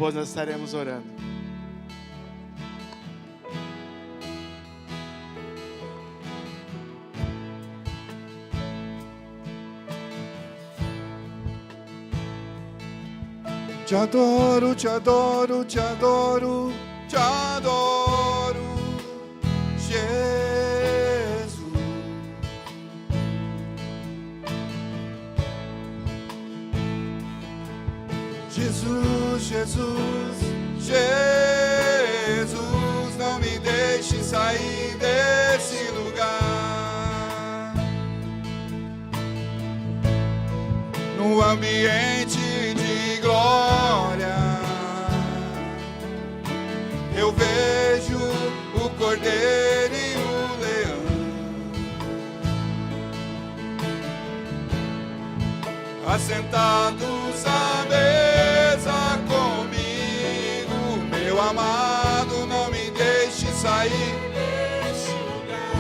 Pois nós estaremos orando. Te adoro, te adoro, te adoro, te adoro, Jesus. Jesus, Jesus, Jesus, não me deixe sair desse lugar. No ambiente de glória, eu vejo o cordeiro e o leão, assentados à mesa comigo. Meu amado, não me deixe sair desse lugar.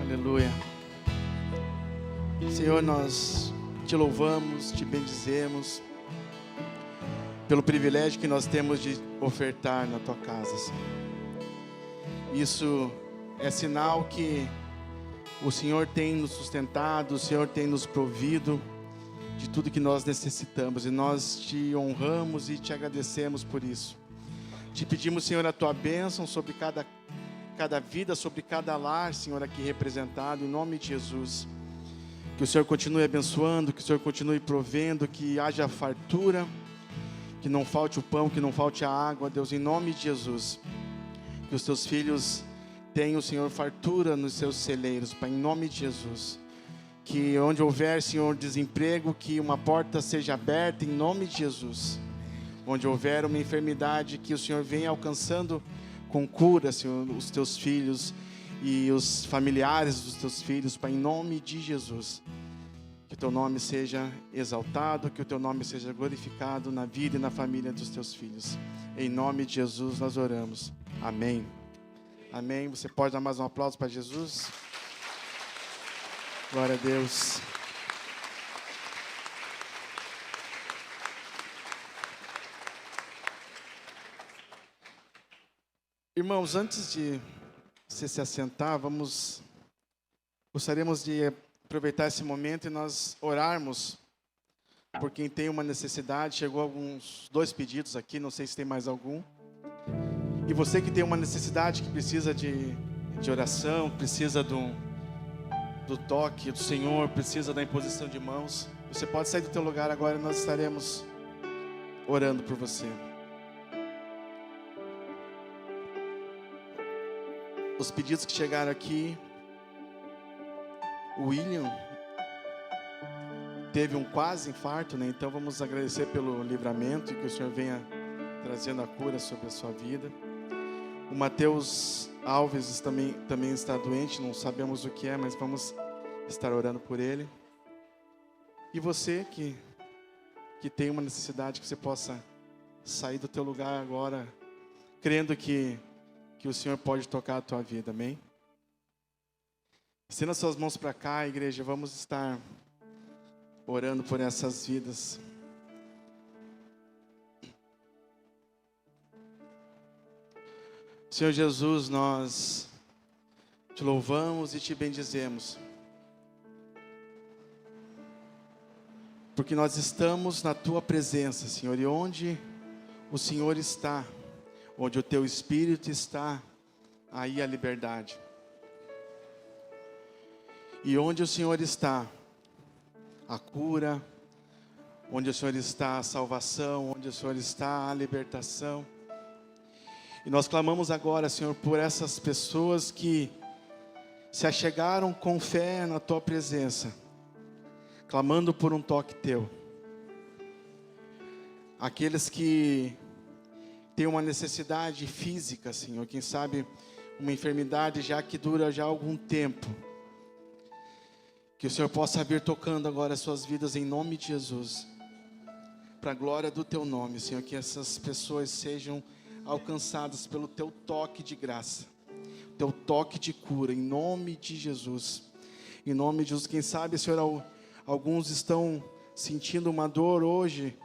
Aleluia. Senhor, nós te louvamos, te bendizemos pelo privilégio que nós temos de ofertar na tua casa, Senhor. Isso é sinal que o Senhor tem nos sustentado, o Senhor tem nos provido de tudo que nós necessitamos, e nós te honramos e te agradecemos por isso. Te pedimos, Senhor, a tua bênção sobre cada vida, sobre cada lar, Senhor, aqui representado, em nome de Jesus. Que o Senhor continue abençoando, que o Senhor continue provendo, que haja fartura, que não falte o pão, que não falte a água, Deus, em nome de Jesus. Que os teus filhos tenham, Senhor, fartura nos seus celeiros, Pai, em nome de Jesus. Que onde houver, Senhor, desemprego, que uma porta seja aberta, em nome de Jesus. Onde houver uma enfermidade, que o Senhor venha alcançando com cura, Senhor, os teus filhos e os familiares dos teus filhos, Pai, em nome de Jesus. Que o teu nome seja exaltado, que o teu nome seja glorificado na vida e na família dos teus filhos. Em nome de Jesus nós oramos. Amém. Amém. Você pode dar mais um aplauso para Jesus? Glória a Deus. Irmãos, antes de você se assentar, gostaríamos de aproveitar esse momento e nós orarmos por quem tem uma necessidade. Chegou alguns 2 pedidos aqui, não sei se tem mais algum. E você que tem uma necessidade, que precisa de oração, precisa do toque do Senhor, precisa da imposição de mãos, você pode sair do teu lugar agora e nós estaremos orando por você. Os pedidos que chegaram aqui: o William teve um quase infarto, né? Então vamos agradecer pelo livramento e que o Senhor venha trazendo a cura sobre a sua vida. O Mateus Alves também está doente, não sabemos o que é, mas vamos estar orando por ele. E você que tem uma necessidade, que você possa sair do teu lugar agora, crendo que o Senhor pode tocar a tua vida, amém? Estenda suas mãos para cá, igreja, vamos estar orando por essas vidas. Senhor Jesus, nós te louvamos e te bendizemos, porque nós estamos na tua presença, Senhor, e onde o Senhor está, onde o teu Espírito está, aí a liberdade. E onde o Senhor está, a cura, onde o Senhor está, a salvação, onde o Senhor está, a libertação. E nós clamamos agora, Senhor, por essas pessoas que se achegaram com fé na tua presença, clamando por um toque teu. Aqueles que têm uma necessidade física, Senhor, quem sabe uma enfermidade já que dura já algum tempo, que o Senhor possa vir tocando agora as suas vidas em nome de Jesus, para a glória do teu nome, Senhor, que essas pessoas sejam alcançadas pelo teu toque de graça. O teu toque de cura, em nome de Jesus. Em nome de Jesus. Quem sabe, Senhor, alguns estão sentindo uma dor hoje,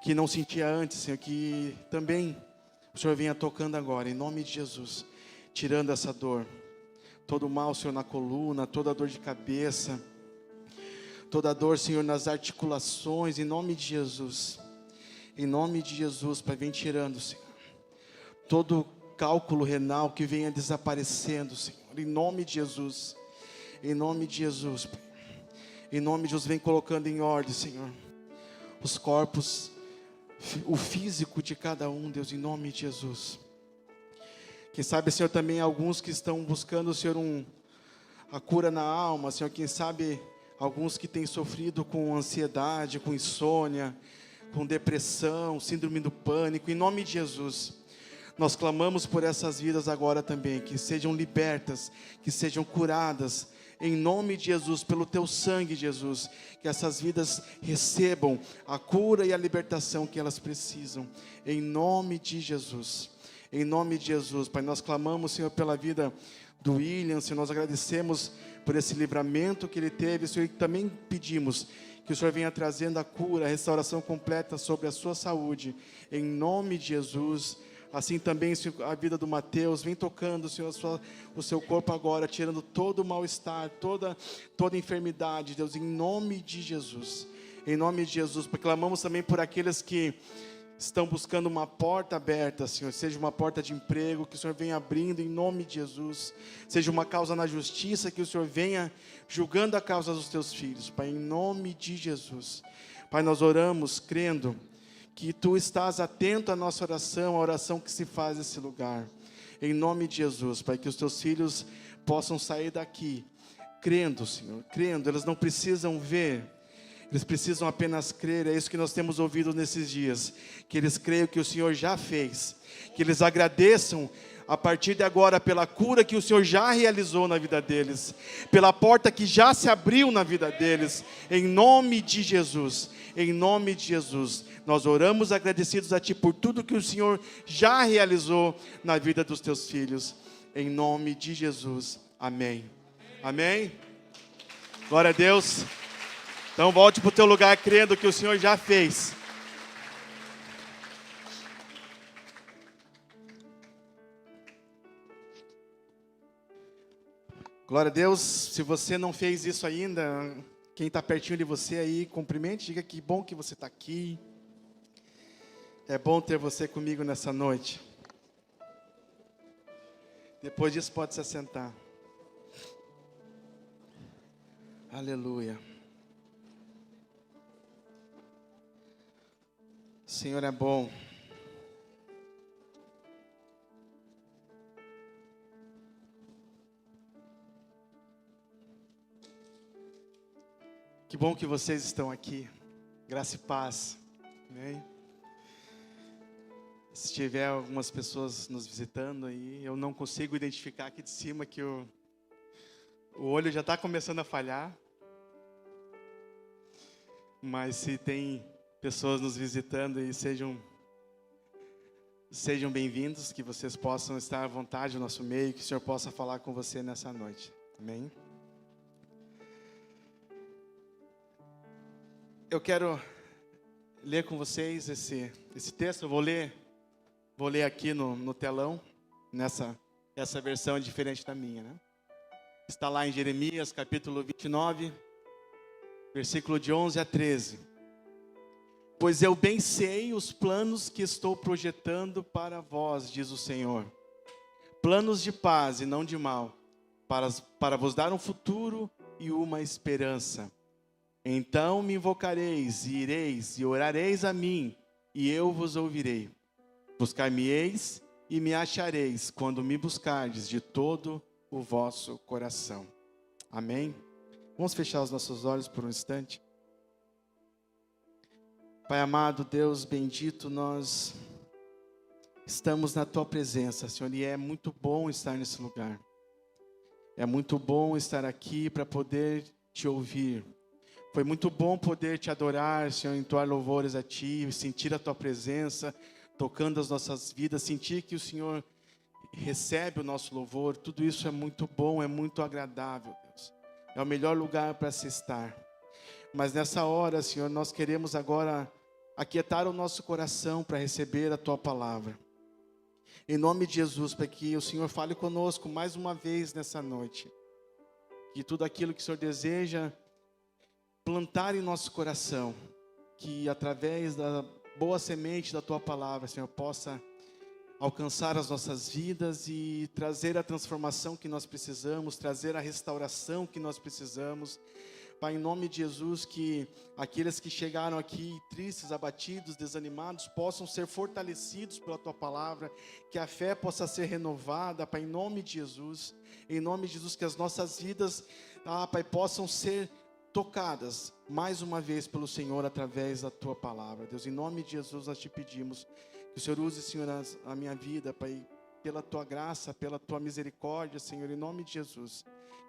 que não sentia antes, Senhor, que também o Senhor venha tocando agora, em nome de Jesus, tirando essa dor. Todo o mal, Senhor, na coluna, toda dor de cabeça, toda dor, Senhor, nas articulações, em nome de Jesus. Em nome de Jesus, Pai, vem tirando, Senhor. Todo cálculo renal que venha desaparecendo, Senhor, em nome de Jesus. Em nome de Jesus, Pai. Em nome de Jesus, vem colocando em ordem, Senhor, os corpos, o físico de cada um, Deus, em nome de Jesus. Quem sabe, Senhor, também alguns que estão buscando, Senhor, a cura na alma, Senhor, quem sabe alguns que têm sofrido com ansiedade, com insônia, com depressão, síndrome do pânico, em nome de Jesus. Nós clamamos por essas vidas agora também, que sejam libertas, que sejam curadas, em nome de Jesus, pelo teu sangue, Jesus, que essas vidas recebam a cura e a libertação que elas precisam, em nome de Jesus. Em nome de Jesus, Pai, nós clamamos, Senhor, pela vida do William, Senhor, nós agradecemos por esse livramento que ele teve, Senhor, e também pedimos que o Senhor venha trazendo a cura, a restauração completa sobre a sua saúde, em nome de Jesus. Assim também, Senhor, a vida do Mateus, vem tocando, Senhor, o seu corpo agora, tirando todo o mal-estar, toda enfermidade, Deus, em nome de Jesus. Em nome de Jesus, porque clamamos também por aqueles que estão buscando uma porta aberta, Senhor, seja uma porta de emprego, que o Senhor venha abrindo em nome de Jesus, seja uma causa na justiça, que o Senhor venha julgando a causa dos teus filhos, Pai, em nome de Jesus. Pai, nós oramos crendo que Tu estás atento à nossa oração, a oração que se faz nesse lugar, em nome de Jesus, Pai, que os Teus filhos possam sair daqui, crendo, Senhor, crendo, eles não precisam ver, eles precisam apenas crer. É isso que nós temos ouvido nesses dias, que eles creiam que o Senhor já fez, que eles agradeçam a partir de agora pela cura que o Senhor já realizou na vida deles, pela porta que já se abriu na vida deles, em nome de Jesus. Em nome de Jesus, nós oramos agradecidos a Ti por tudo que o Senhor já realizou na vida dos Teus filhos, em nome de Jesus, amém. Amém? Glória a Deus. Então volte para o teu lugar crendo que o Senhor já fez. Glória a Deus. Se você não fez isso ainda, quem está pertinho de você aí, cumprimente, diga que bom que você está aqui. É bom ter você comigo nessa noite. Depois disso pode se assentar. Aleluia. O Senhor é bom. Que bom que vocês estão aqui. Graça e paz. Amém? Se tiver algumas pessoas nos visitando aí, eu não consigo identificar aqui de cima que o olho já está começando a falhar. Mas se tem pessoas nos visitando aí, sejam bem-vindos, que vocês possam estar à vontade no nosso meio, que o Senhor possa falar com você nessa noite. Amém? Eu quero ler com vocês esse texto. Eu vou ler aqui no telão, essa versão é diferente da minha, né? Está lá em Jeremias, capítulo 29, versículo de 11 a 13. Pois eu bem sei os planos que estou projetando para vós, diz o Senhor. Planos de paz e não de mal, para vos dar um futuro e uma esperança. Então me invocareis, e ireis, e orareis a mim, e eu vos ouvirei. Buscar-me-eis, e me achareis, quando me buscardes de todo o vosso coração. Amém? Vamos fechar os nossos olhos por um instante. Pai amado, Deus bendito, nós estamos na Tua presença, Senhor, e é muito bom estar nesse lugar. É muito bom estar aqui para poder Te ouvir. Foi muito bom poder Te adorar, Senhor, entoar louvores a Ti, sentir a Tua presença, tocando as nossas vidas, sentir que o Senhor recebe o nosso louvor, tudo isso é muito bom, é muito agradável, Deus. É o melhor lugar para se estar. Mas nessa hora, Senhor, nós queremos agora aquietar o nosso coração para receber a Tua palavra. Em nome de Jesus, para que o Senhor fale conosco mais uma vez nessa noite. Que tudo aquilo que o Senhor deseja plantar em nosso coração, que através da boa semente da Tua palavra, Senhor, possa alcançar as nossas vidas e trazer a transformação que nós precisamos, trazer a restauração que nós precisamos. Pai, em nome de Jesus, que aqueles que chegaram aqui tristes, abatidos, desanimados, possam ser fortalecidos pela Tua palavra, que a fé possa ser renovada, Pai, em nome de Jesus, que as nossas vidas, Pai, possam ser tocadas mais uma vez pelo Senhor através da Tua palavra. Deus, em nome de Jesus nós Te pedimos que o Senhor use, Senhor, a minha vida, Pai, pela Tua graça, pela Tua misericórdia, Senhor, em nome de Jesus.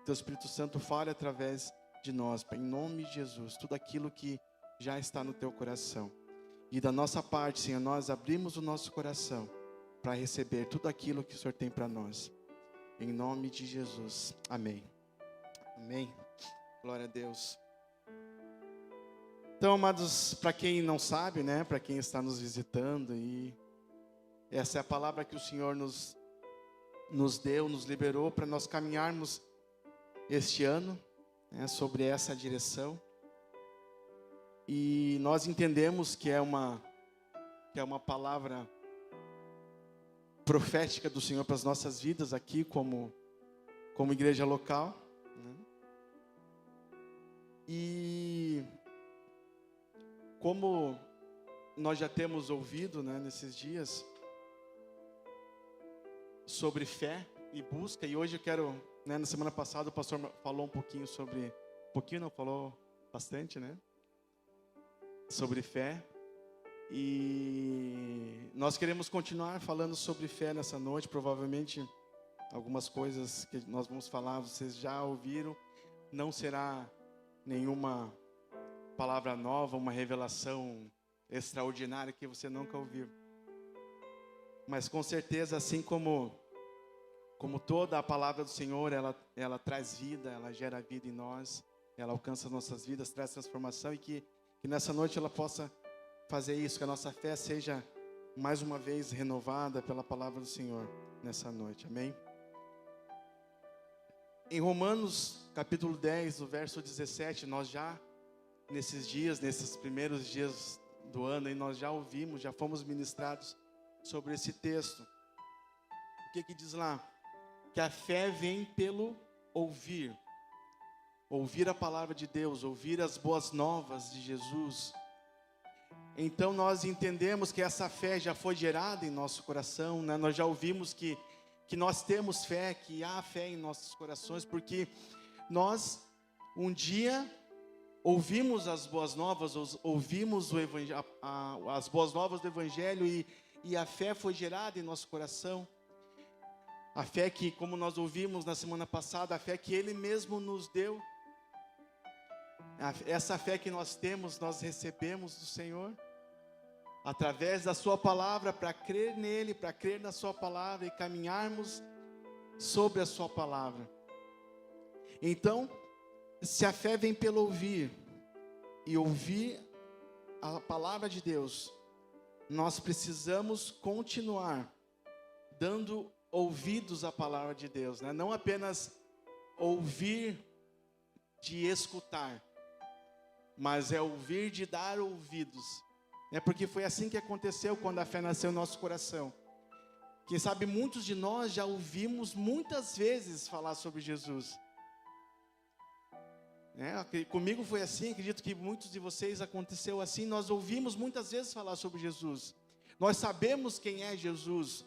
Teu Espírito Santo fale através de nós, Pai, em nome de Jesus, tudo aquilo que já está no Teu coração. E da nossa parte, Senhor, nós abrimos o nosso coração para receber tudo aquilo que o Senhor tem para nós. Em nome de Jesus. Amém. Amém. Glória a Deus. Então, amados, para quem não sabe, né, para quem está nos visitando, e essa é a palavra que o Senhor nos deu, nos liberou para nós caminharmos este ano, né, sobre essa direção. E nós entendemos que é uma palavra profética do Senhor para as nossas vidas aqui como igreja local, né? E como nós já temos ouvido, né, nesses dias sobre fé e busca, e hoje eu quero, né, na semana passada o pastor falou falou bastante, né, sobre fé, e nós queremos continuar falando sobre fé nessa noite. Provavelmente algumas coisas que nós vamos falar vocês já ouviram, não será nenhuma palavra nova, uma revelação extraordinária que você nunca ouviu. Mas com certeza, assim como toda a palavra do Senhor, ela traz vida, ela gera vida em nós, ela alcança as nossas vidas, traz transformação, e que nessa noite ela possa fazer isso, que a nossa fé seja mais uma vez renovada pela palavra do Senhor nessa noite. Amém? Em Romanos capítulo 10, o verso 17, nós já nesses primeiros dias do ano, e nós já ouvimos, já fomos ministrados sobre esse texto. O que diz lá? Que a fé vem pelo ouvir a palavra de Deus, ouvir as boas novas de Jesus. Então nós entendemos que essa fé já foi gerada em nosso coração, né? Nós já ouvimos que nós temos fé, que há fé em nossos corações, porque nós um dia ouvimos as boas novas, ouvimos o evangelho, as boas novas do Evangelho, e a fé foi gerada em nosso coração. A fé que, como nós ouvimos na semana passada, a fé que Ele mesmo nos deu. Essa fé que nós temos, nós recebemos do Senhor, através da Sua palavra, para crer nele, para crer na Sua palavra e caminharmos sobre a Sua palavra. Então, se a fé vem pelo ouvir, e ouvir a palavra de Deus, nós precisamos continuar dando ouvidos à palavra de Deus, né? Não apenas ouvir de escutar, mas é ouvir de dar ouvidos. É porque foi assim que aconteceu quando a fé nasceu no nosso coração. Quem sabe muitos de nós já ouvimos muitas vezes falar sobre Jesus. Comigo foi assim, acredito que muitos de vocês aconteceu assim. Nós ouvimos muitas vezes falar sobre Jesus. Nós sabemos quem é Jesus.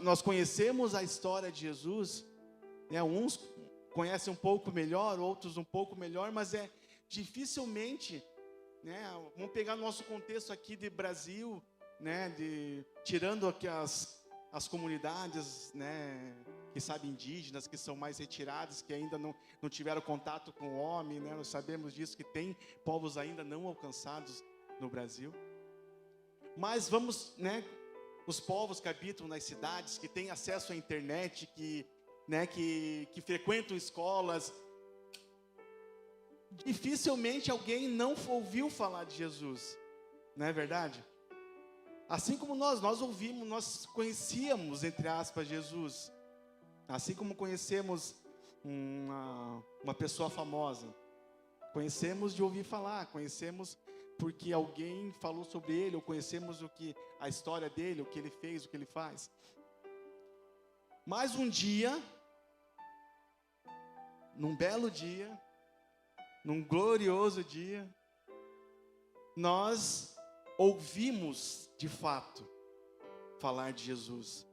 Nós conhecemos a história de Jesus, né? Uns conhecem um pouco melhor, outros um pouco melhor, mas dificilmente, né? Vamos pegar nosso contexto aqui de Brasil, né? Tirando aqui as comunidades, né? Que sabem, indígenas, que são mais retiradas, que ainda não tiveram contato com o homem, né? Nós sabemos disso, que tem povos ainda não alcançados no Brasil. Mas vamos, né? os povos que habitam nas cidades, que têm acesso à internet, que frequentam escolas, dificilmente alguém não ouviu falar de Jesus, não é verdade? Assim como nós ouvimos, nós conhecíamos, entre aspas, Jesus. Assim como conhecemos uma pessoa famosa. Conhecemos de ouvir falar, conhecemos porque alguém falou sobre ele, ou conhecemos a história dele, o que ele fez, o que ele faz. Mas um dia, num belo dia, num glorioso dia, nós ouvimos de fato falar de Jesus.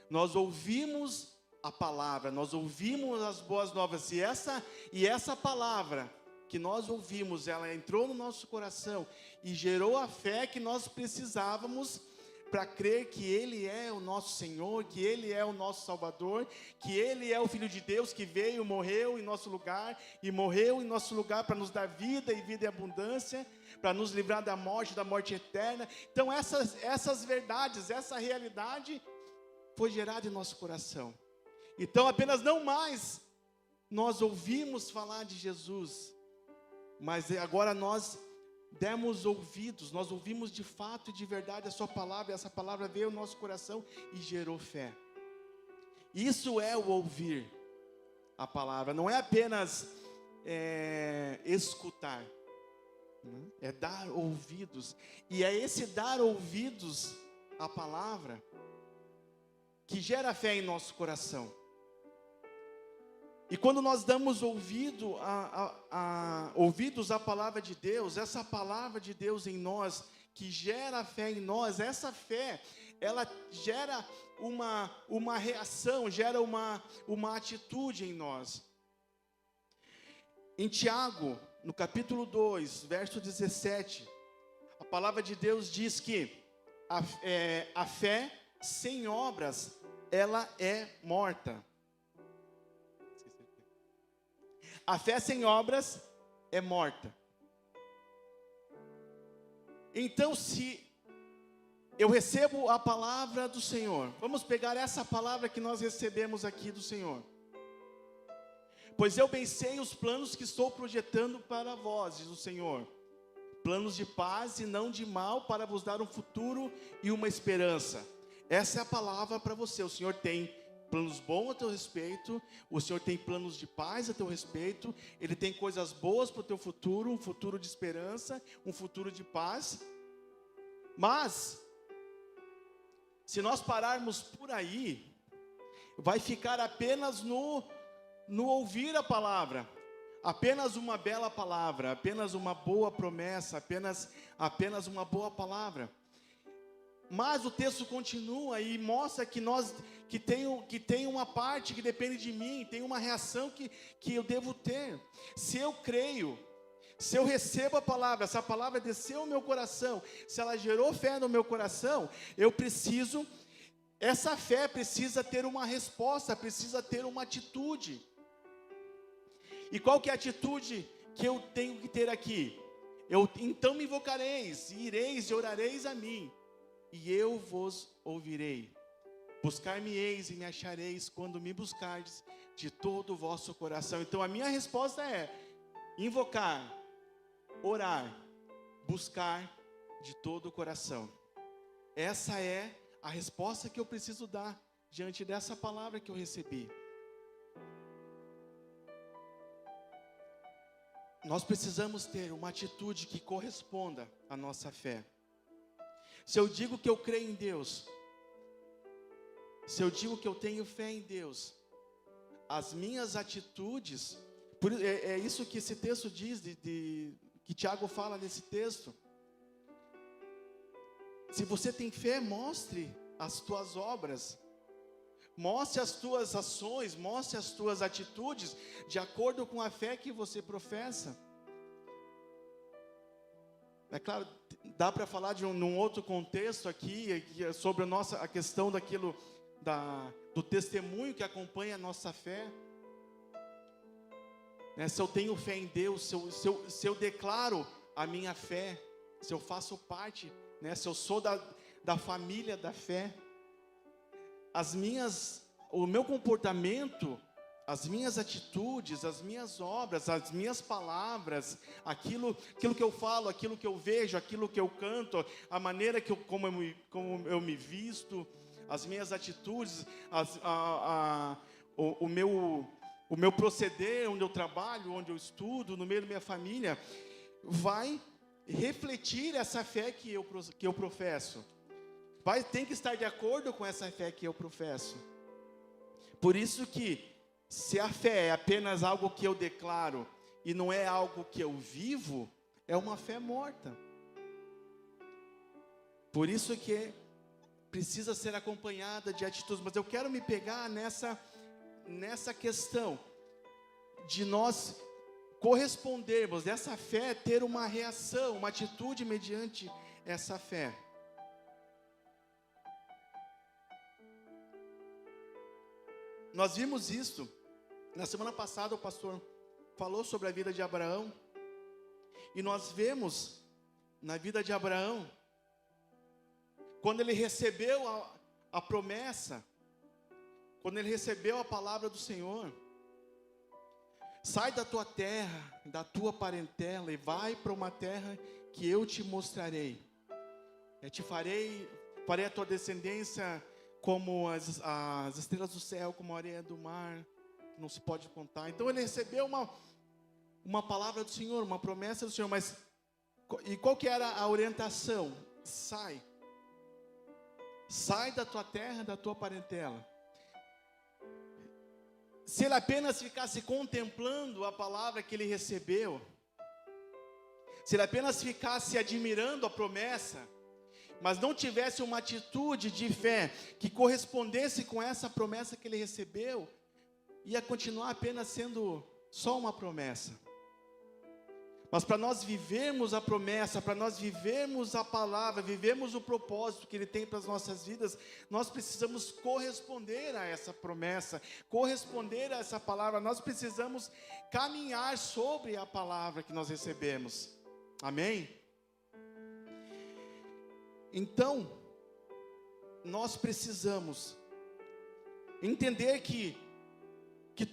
Nós ouvimos a palavra, nós ouvimos as boas novas, e essa palavra que nós ouvimos, ela entrou no nosso coração e gerou a fé que nós precisávamos para crer que Ele é o nosso Senhor, que Ele é o nosso Salvador, que Ele é o Filho de Deus que veio, morreu em nosso lugar, e morreu em nosso lugar para nos dar vida e vida em abundância, para nos livrar da morte eterna. Então essas verdades, essa realidade foi gerada em nosso coração. Então apenas não mais nós ouvimos falar de Jesus, mas agora nós demos ouvidos, nós ouvimos de fato e de verdade a sua palavra, e essa palavra veio ao nosso coração e gerou fé. Isso é o ouvir a palavra, não é apenas escutar, é dar ouvidos, e é esse dar ouvidos à palavra que gera fé em nosso coração. E quando nós damos ouvidos à palavra de Deus, essa palavra de Deus em nós, que gera fé em nós, essa fé, ela gera uma reação, gera uma atitude em nós. Em Tiago, no capítulo 2, verso 17, a palavra de Deus diz que a fé sem obras, ela é morta. A fé sem obras é morta. Então, se eu recebo a palavra do Senhor, vamos pegar essa palavra que nós recebemos aqui do Senhor. Pois eu bem sei os planos que estou projetando para vós, diz o Senhor. Planos de paz e não de mal, para vos dar um futuro e uma esperança. Essa é a palavra para você. O Senhor tem planos bons a teu respeito, o Senhor tem planos de paz a teu respeito, Ele tem coisas boas para o teu futuro, um futuro de esperança, um futuro de paz. Mas, se nós pararmos por aí, vai ficar apenas no ouvir a palavra, apenas uma bela palavra, apenas uma boa promessa, apenas uma boa palavra. Mas o texto continua e mostra que tem uma parte que depende de mim, tem uma reação que eu devo ter. Se eu creio, se eu recebo a palavra, essa palavra desceu ao meu coração, se ela gerou fé no meu coração, essa fé precisa ter uma resposta, precisa ter uma atitude. E qual que é a atitude que eu tenho que ter aqui? Então me invocareis, e ireis e orareis a mim, e eu vos ouvirei. Buscar-me-eis e me achareis quando me buscardes de todo o vosso coração. Então a minha resposta é invocar, orar, buscar de todo o coração. Essa é a resposta que eu preciso dar diante dessa palavra que eu recebi. Nós precisamos ter uma atitude que corresponda à nossa fé. Se eu digo que eu creio em Deus, se eu digo que eu tenho fé em Deus, as minhas atitudes, é isso que esse texto diz, que Tiago fala nesse texto. Se você tem fé, mostre as tuas obras, mostre as tuas ações, mostre as tuas atitudes, de acordo com a fé que você professa. É claro, dá para falar num outro contexto aqui, sobre a questão do testemunho que acompanha a nossa fé. Se eu tenho fé em Deus, se eu declaro a minha fé, se eu faço parte, se eu sou da da família da fé. O meu comportamento, as minhas atitudes, as minhas obras, as minhas palavras, aquilo que eu falo, aquilo que eu vejo, aquilo que eu canto, a maneira como eu me visto, as minhas atitudes, o meu proceder, onde eu trabalho, onde eu estudo, no meio da minha família, vai refletir essa fé que eu professo. Tem que estar de acordo com essa fé que eu professo. Por isso que, se a fé é apenas algo que eu declaro e não é algo que eu vivo, é uma fé morta. Por isso que precisa ser acompanhada de atitudes. Mas eu quero me pegar nessa questão de nós correspondermos, dessa fé ter uma reação, uma atitude mediante essa fé. Nós vimos isso, na semana passada o pastor falou sobre a vida de Abraão, e nós vemos na vida de Abraão, quando ele recebeu a promessa, quando ele recebeu a palavra do Senhor: sai da tua terra, da tua parentela, e vai para uma terra que eu te mostrarei. Eu farei a tua descendência como as estrelas do céu, como a areia do mar, que não se pode contar. Então ele recebeu uma palavra do Senhor, uma promessa do Senhor, e qual que era a orientação? Sai da tua terra, da tua parentela. Se ele apenas ficasse contemplando a palavra que ele recebeu, se ele apenas ficasse admirando a promessa, mas não tivesse uma atitude de fé que correspondesse com essa promessa que ele recebeu, ia continuar apenas sendo só uma promessa. Mas para nós vivermos a promessa, para nós vivermos a palavra, vivermos o propósito que Ele tem para as nossas vidas, nós precisamos corresponder a essa promessa, corresponder a essa palavra. Nós precisamos caminhar sobre a palavra que nós recebemos. Amém? Então, nós precisamos entender que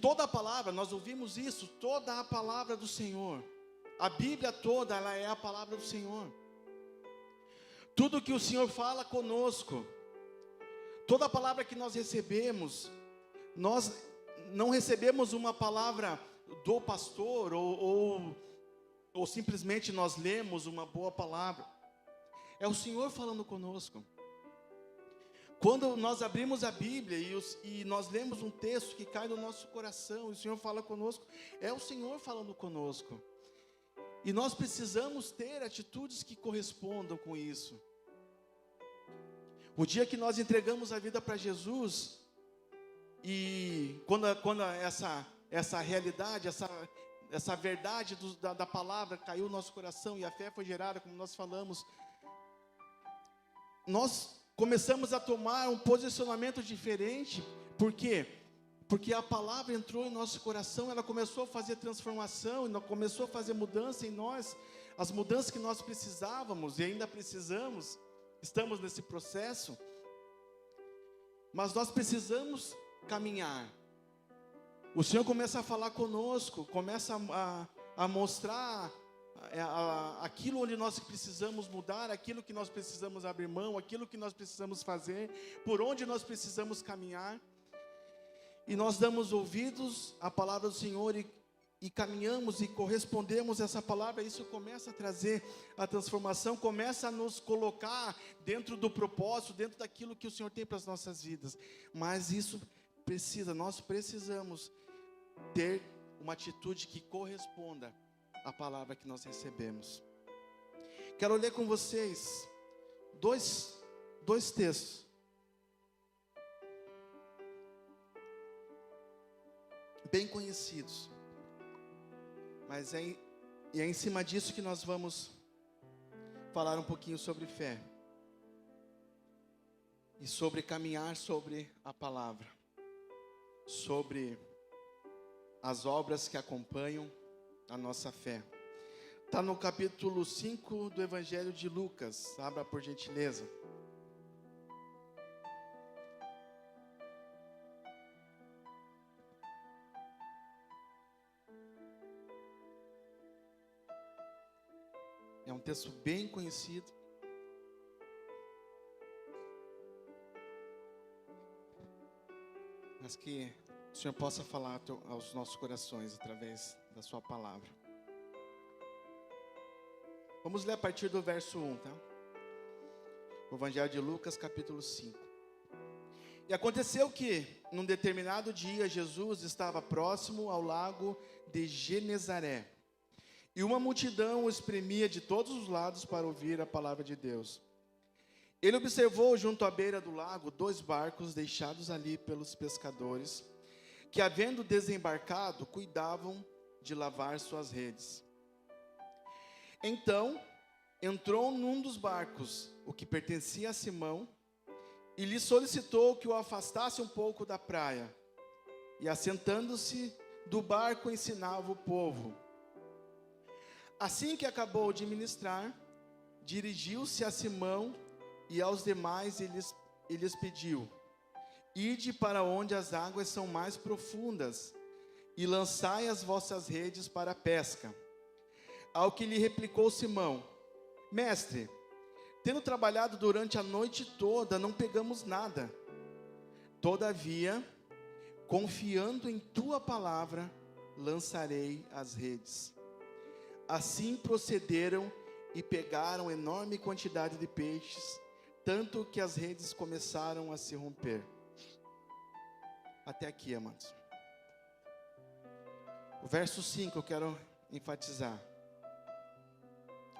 toda a palavra, nós ouvimos isso, toda a palavra do Senhor, a Bíblia toda, ela é a palavra do Senhor. Tudo que o Senhor fala conosco, toda a palavra que nós recebemos, nós não recebemos uma palavra do pastor, ou simplesmente nós lemos uma boa palavra. É o Senhor falando conosco. Quando nós abrimos a Bíblia e nós lemos um texto que cai no nosso coração, e o Senhor fala conosco, é o Senhor falando conosco. E nós precisamos ter atitudes que correspondam com isso. O dia que nós entregamos a vida para Jesus, e quando essa realidade, essa verdade da palavra caiu no nosso coração e a fé foi gerada, como nós falamos, nós começamos a tomar um posicionamento diferente. Por quê? Porque a palavra entrou em nosso coração, ela começou a fazer transformação, começou a fazer mudança em nós, as mudanças que nós precisávamos e ainda precisamos, estamos nesse processo, mas nós precisamos caminhar. O Senhor começa a falar conosco, começa a mostrar aquilo onde nós precisamos mudar, aquilo que nós precisamos abrir mão, aquilo que nós precisamos fazer, por onde nós precisamos caminhar. E nós damos ouvidos à palavra do Senhor e caminhamos e correspondemos a essa palavra. Isso começa a trazer a transformação, começa a nos colocar dentro do propósito, dentro daquilo que o Senhor tem para as nossas vidas. Mas isso nós precisamos ter uma atitude que corresponda à palavra que nós recebemos. Quero ler com vocês dois textos. Bem conhecidos, mas é em cima disso que nós vamos falar um pouquinho sobre fé e sobre caminhar sobre a palavra, sobre as obras que acompanham a nossa fé. Está no capítulo 5 do Evangelho de Lucas, abra por gentileza. texto bem conhecido. Mas que o Senhor possa falar aos nossos corações através da sua palavra. Vamos ler a partir do verso 1, tá? O Evangelho de Lucas, capítulo 5. E aconteceu que, num determinado dia, Jesus estava próximo ao lago de Genezaré. E uma multidão o espremia de todos os lados para ouvir a palavra de Deus. Ele observou junto à beira do lago 2 barcos deixados ali pelos pescadores, que, havendo desembarcado, cuidavam de lavar suas redes. Então, entrou num dos barcos, o que pertencia a Simão, e lhe solicitou que o afastasse um pouco da praia. E, assentando-se do barco, ensinava o povo. Assim que acabou de ministrar, dirigiu-se a Simão e aos demais e lhes pediu: ide para onde as águas são mais profundas, e lançai as vossas redes para a pesca. Ao que lhe replicou Simão: mestre, tendo trabalhado durante a noite toda, não pegamos nada. Todavia, confiando em tua palavra, lançarei as redes. Assim procederam e pegaram enorme quantidade de peixes, tanto que as redes começaram a se romper. Até aqui, amados. O verso 5 eu quero enfatizar.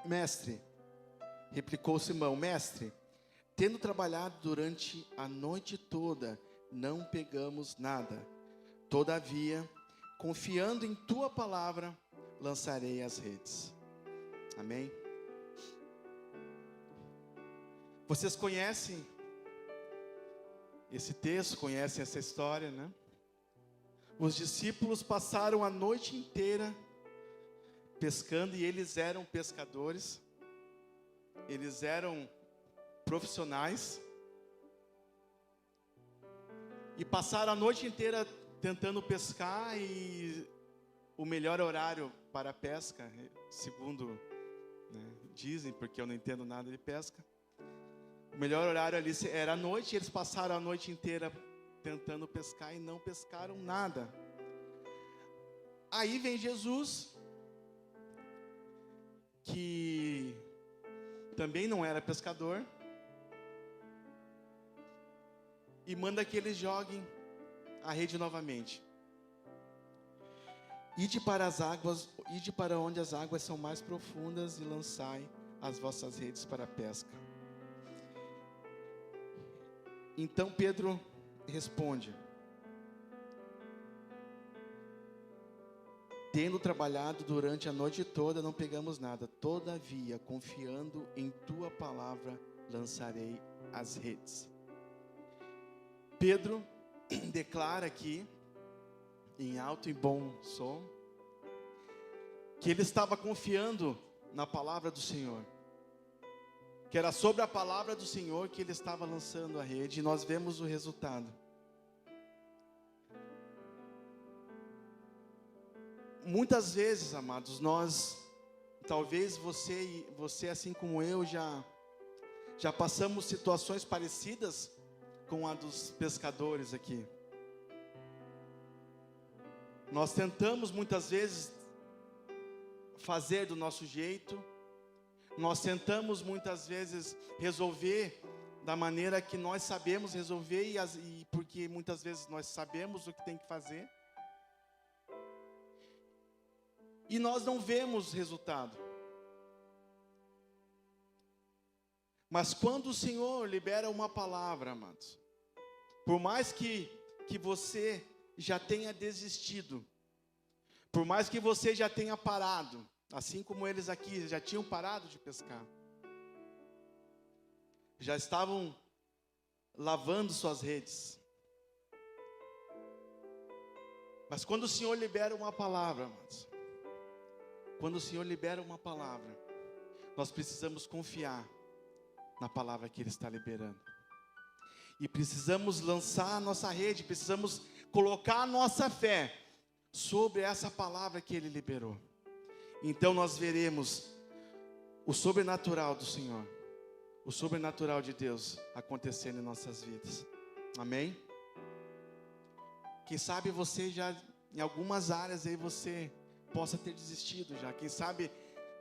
Mestre, replicou Simão, mestre, tendo trabalhado durante a noite toda, não pegamos nada. Todavia, confiando em tua palavra, lançarei as redes. Amém? Vocês conhecem esse texto, conhecem essa história, né? Os discípulos passaram a noite inteira pescando, e eles eram pescadores, eles eram profissionais, e passaram a noite inteira tentando pescar, e o melhor horário para a pesca, segundo, né, dizem, porque eu não entendo nada de pesca, o melhor horário ali era a noite. Eles passaram a noite inteira tentando pescar e não pescaram nada. Aí vem Jesus, que também não era pescador, e manda que eles joguem a rede novamente. Ide para onde as águas são mais profundas, e lançai as vossas redes para a pesca. Então Pedro responde: tendo trabalhado durante a noite toda, não pegamos nada. Todavia, confiando em tua palavra, lançarei as redes. Pedro declara aqui, em alto e bom som, que ele estava confiando na palavra do Senhor, que era sobre a palavra do Senhor que ele estava lançando a rede, e nós vemos o resultado. Muitas vezes, amados, talvez você assim como eu, já passamos situações parecidas com a dos pescadores aqui. Nós tentamos muitas vezes fazer do nosso jeito, nós tentamos muitas vezes resolver da maneira que nós sabemos resolver, e porque muitas vezes nós sabemos o que tem que fazer, e nós não vemos resultado. Mas quando o Senhor libera uma palavra, amados, por mais que você já tenha desistido, por mais que você já tenha parado, assim como eles aqui já tinham parado de pescar, já estavam lavando suas redes, mas quando o Senhor libera uma palavra, amados, quando o Senhor libera uma palavra, nós precisamos confiar na palavra que Ele está liberando, e precisamos lançar a nossa rede, precisamos colocar a nossa fé sobre essa palavra que Ele liberou. Então nós veremos o sobrenatural do Senhor, o sobrenatural de Deus acontecendo em nossas vidas. Amém? Quem sabe você já, em algumas áreas aí você possa ter desistido já. Quem sabe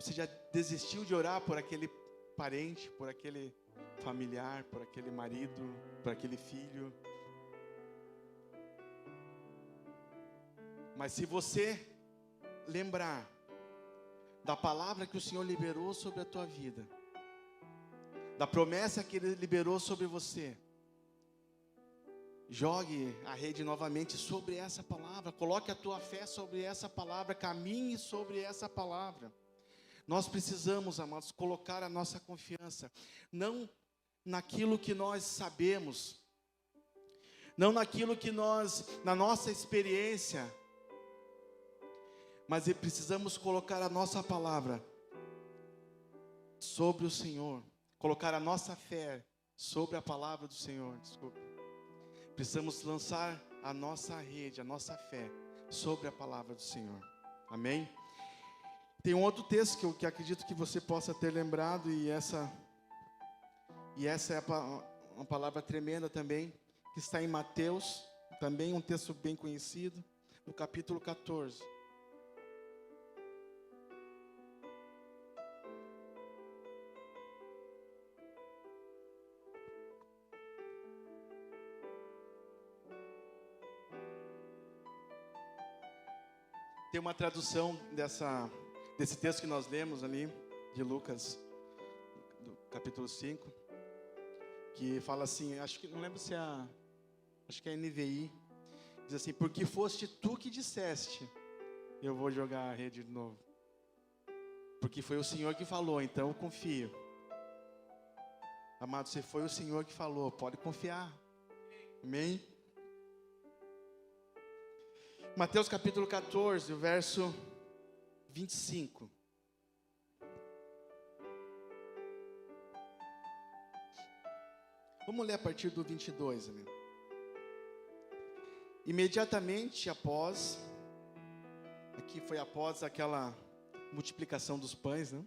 você já desistiu de orar por aquele parente, por aquele familiar, por aquele marido, por aquele filho. Mas se você lembrar da palavra que o Senhor liberou sobre a tua vida, da promessa que Ele liberou sobre você, jogue a rede novamente sobre essa palavra, coloque a tua fé sobre essa palavra, caminhe sobre essa palavra. Nós precisamos, amados, colocar a nossa confiança, não naquilo que nós sabemos, não naquilo que nós, na nossa experiência, mas precisamos colocar a nossa palavra sobre o Senhor, colocar a nossa fé sobre a palavra do Senhor, desculpa. Precisamos lançar a nossa rede, a nossa fé sobre a palavra do Senhor. Amém? Tem um outro texto que acredito que você possa ter lembrado, e essa é uma palavra tremenda também, que está em Mateus, também um texto bem conhecido, no capítulo 14. Tem uma tradução desse texto que nós lemos ali, de Lucas, do capítulo 5, que fala assim, não lembro se acho que é a NVI, diz assim: porque foste tu que disseste, eu vou jogar a rede de novo. Porque foi o Senhor que falou, então eu confio. Amado, se foi o Senhor que falou, pode confiar. Amém? Mateus capítulo 14, o verso 25. Vamos ler a partir do 22, amigo. Imediatamente após, aqui foi após aquela multiplicação dos pães, né?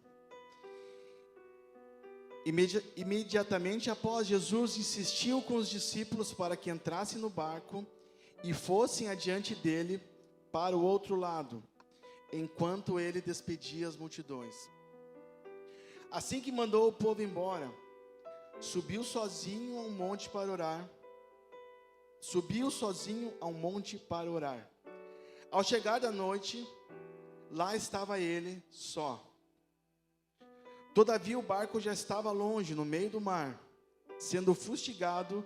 Imediatamente após, Jesus insistiu com os discípulos para que entrassem no barco e fossem adiante dele para o outro lado, enquanto ele despedia as multidões. Assim que mandou o povo embora, subiu sozinho a um monte para orar. Ao chegar da noite, lá estava ele só. Todavia o barco já estava longe, no meio do mar, sendo fustigado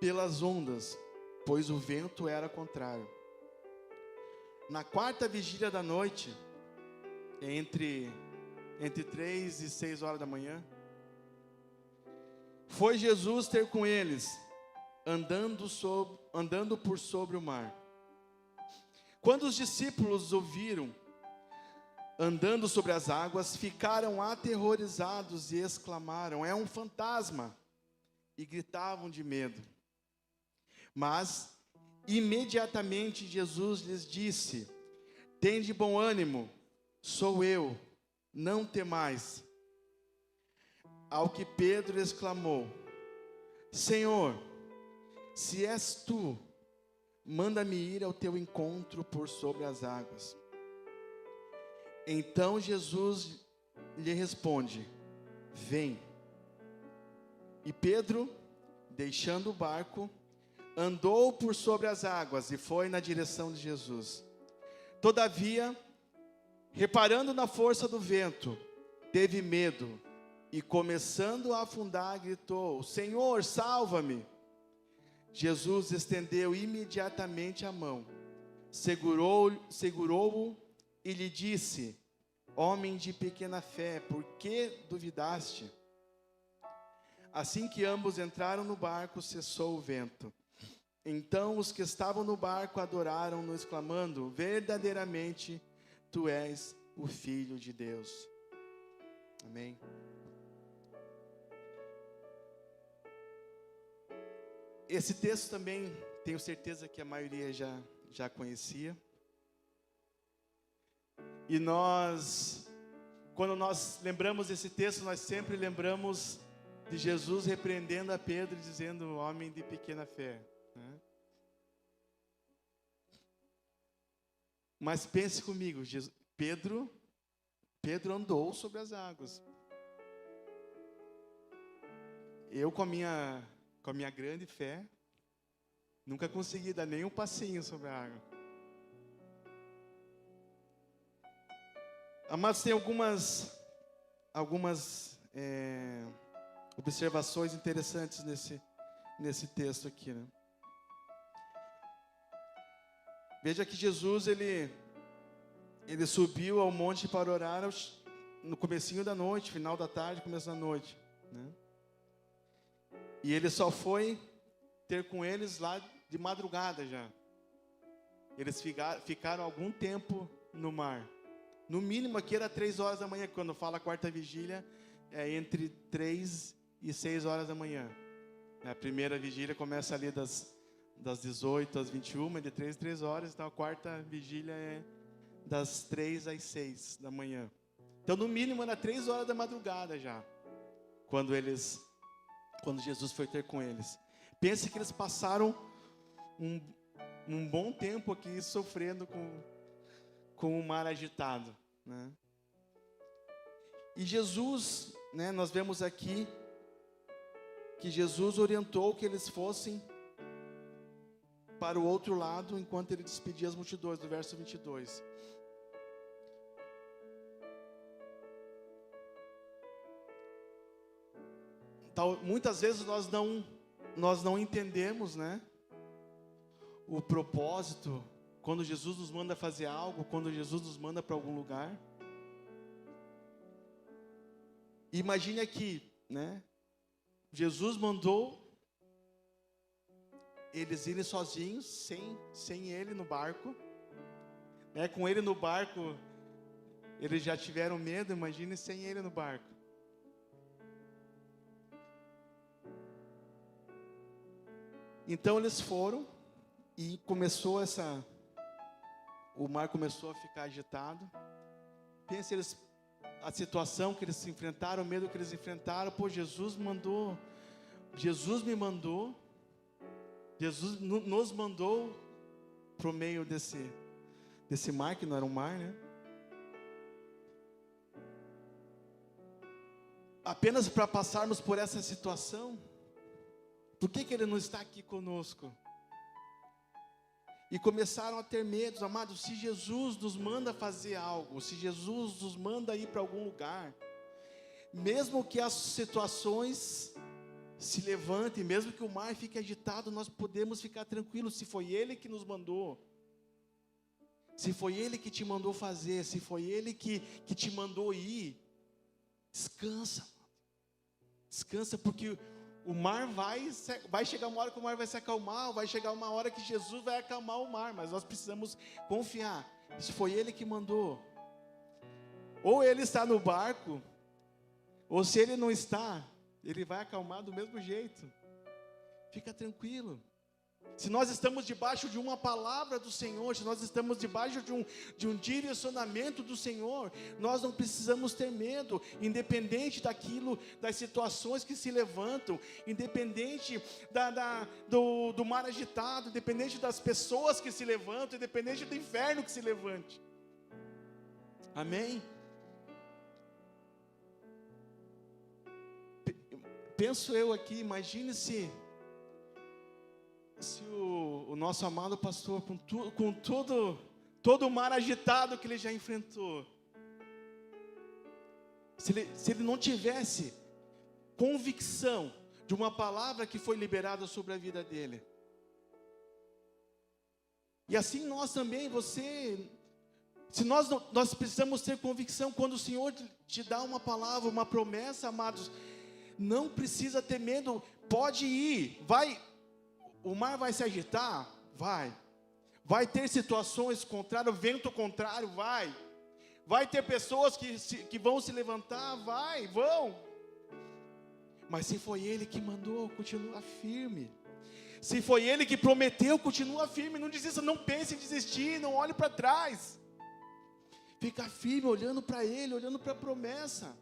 pelas ondas, pois o vento era contrário. Na quarta vigília da noite, entre 3 e 6 horas da manhã, foi Jesus ter com eles, andando por sobre o mar. Quando os discípulos ouviram andando sobre as águas, ficaram aterrorizados e exclamaram: é um fantasma! E gritavam de medo. Mas imediatamente Jesus lhes disse: tende bom ânimo, sou eu, não temais. Ao que Pedro exclamou: Senhor, se és tu, manda-me ir ao teu encontro por sobre as águas. Então Jesus lhe responde: vem. E Pedro, deixando o barco, andou por sobre as águas e foi na direção de Jesus. Todavia, reparando na força do vento, teve medo e, começando a afundar, gritou: Senhor, salva-me! Jesus estendeu imediatamente a mão, segurou-o e lhe disse: homem de pequena fé, por que duvidaste? Assim que ambos entraram no barco, cessou o vento. Então os que estavam no barco adoraram-no, exclamando: verdadeiramente tu és o Filho de Deus. Amém. Esse texto também, tenho certeza que a maioria já conhecia. E nós quando nós lembramos desse texto, nós sempre lembramos de Jesus repreendendo a Pedro, dizendo, homem de pequena fé, né? Mas pense comigo, Pedro andou sobre as águas. Eu, com a minha grande fé, nunca consegui dar nem um passinho sobre a água. Mas tem algumas observações interessantes nesse texto aqui, né? Veja que Jesus, ele subiu ao monte para orar no comecinho da noite, final da tarde, começo da noite, né? E ele só foi ter com eles lá de madrugada já. Eles ficaram algum tempo no mar. No mínimo aqui era 3 horas da manhã, quando fala a quarta vigília, é entre 3 e 6 horas da manhã. A primeira vigília começa ali das 18 às 21, de 3 a 3 horas, então a quarta vigília é das 3 às 6 da manhã. Então no mínimo era 3 horas da madrugada já, quando Jesus foi ter com eles. Pense que eles passaram um bom tempo aqui sofrendo com o mar agitado, né? E Jesus, né, nós vemos aqui que Jesus orientou que eles fossem para o outro lado enquanto ele despedia as multidões, do verso 22. Então, muitas vezes nós não entendemos, né, o propósito, quando Jesus nos manda fazer algo, quando Jesus nos manda para algum lugar. Imagine aqui, né, Jesus mandou eles irem sozinhos, sem ele no barco, né? Com ele no barco, eles já tiveram medo, imagine sem ele no barco. Então eles foram e o mar começou a ficar agitado. Pense a situação que eles se enfrentaram, o medo que eles enfrentaram. Pô, Jesus me mandou, Jesus nos mandou para o meio desse mar, que não era um mar, né? Apenas para passarmos por essa situação. Por que Ele não está aqui conosco? E começaram a ter medos, amados. Se Jesus nos manda fazer algo, se Jesus nos manda ir para algum lugar, mesmo que as situações se levantem, mesmo que o mar fique agitado, nós podemos ficar tranquilos. Se foi Ele que nos mandou, se foi Ele que te mandou fazer, se foi Ele que te mandou ir, descansa, descansa, porque o mar vai chegar uma hora que o mar vai se acalmar, vai chegar uma hora que Jesus vai acalmar o mar, mas nós precisamos confiar, se foi Ele que mandou. Ou Ele está no barco, ou se Ele não está, Ele vai acalmar do mesmo jeito. Fica tranquilo. Se nós estamos debaixo de uma palavra do Senhor, se nós estamos debaixo de um direcionamento do Senhor, nós não precisamos ter medo, independente das situações que se levantam, independente do mar agitado, independente das pessoas que se levantam, independente do inferno que se levante. Amém? Penso eu aqui, imagine se o nosso amado pastor, com todo o mar agitado que ele já enfrentou, se ele não tivesse convicção de uma palavra que foi liberada sobre a vida dele. E assim nós também, nós precisamos ter convicção quando o Senhor te dá uma palavra, uma promessa, amados. Não precisa ter medo, pode ir, vai. O mar vai se agitar? Vai ter situações contrárias, vento contrário? Vai ter pessoas que vão se levantar? Vão. Mas se foi Ele que mandou, continua firme. Se foi Ele que prometeu, continua firme. Não desista, não pense em desistir, não olhe para trás. Fica firme, olhando para Ele, olhando para a promessa.